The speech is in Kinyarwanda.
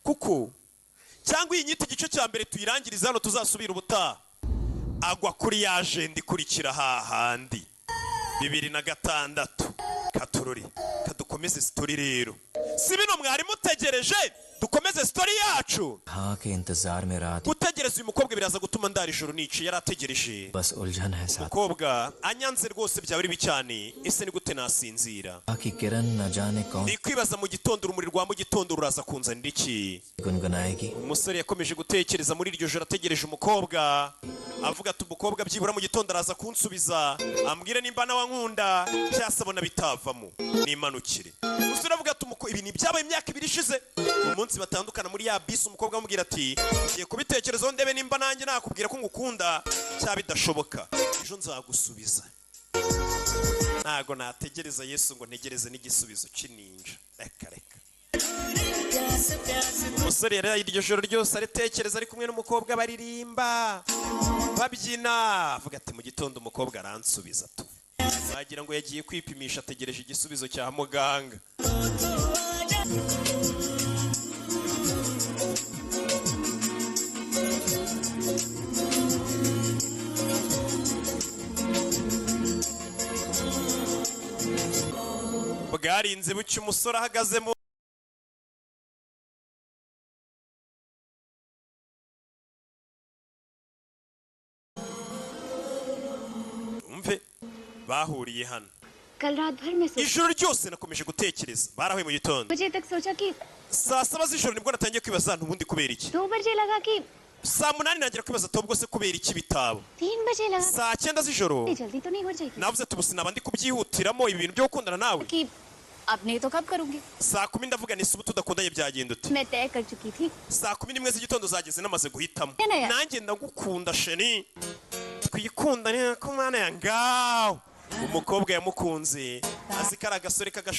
kuko cyangwa iyi nyito igice cya mbere tuyirangiriza hano tuzasubira ubutaha agwa kuri ya ajenda ikurikira hahandi 2006 katurori kadukomeze story rero si bino mwari mutegereje dukomeze story yacu हाँ के इंतजार में रात gutegereza uyu mukobwa biraza gutuma ndara ijoro nici yarategereje बस उलझन है साथ mukobwa anyanze rwose byaba ari bicyane ese ni gute nasinzira बाकी किरण न जाने कौन ni kwibaza mu gitondo urumuri rwa mu gitondo ruraza kunzanira iki गुनगुनाएगी umusore yakomeje gutekereza muri iryo joro ategereje umukobwa avuga ati umukobwa byibura mu gitondo araza kunsubiza ambwire nimba nawe nkunda cyase abona bitavamo nimanukire umusore avuga ati ibi ni byabaye imyaka 2 ishize umunsi batandukana muri ya bisi umukobwa amubwira ati ngiye kubitekerezaho ndebe nimba nanjye nakubwira ko ngukunda cyaba bidashoboka ejo nzagusubiza ntago nategereza Yesu ngo ntegereze n'igisubizo cy'ininja reka umusore yari iryo joro ryose aritekereza ari kumwe n'umukobwa baririmba babyina avuga ati mu gitondo umukobwa aransubiza tu wagira ngo yagiye kwipimisha ategereje igisubizo cya muganga bwarinze bucye umusore ahagazemo umve bahuriye hano कल रात भर में ijoro ryose nakomeje gutekereza barahuye mu gitondo बजे तक सोचा कि saa 7 z'ijoro nibwo natangiye kwibaza ntubundi kubera iki 2 बजे लगा कि saa 8 nagira kwibaza tobwo se kubera iki bitabo 3 बजे लगा saa 9 z'ijoro जल्दी तो नहीं हो जाएगी navuze tubusi naba ndi kubyihutiramo ibintu byo gukundana nawe कि अब नहीं तो कब करूंगी saa 10 ndavuga ni subu tudakundanye byagenda ute मैं तय कर चुकी थी saa 11 z'igitondo zageze namaze guhitamo Nene. nanjye ndagukunda sheni twikundane ko mana ya ngaho umukobwa yamukunze azi kari agasore kagasho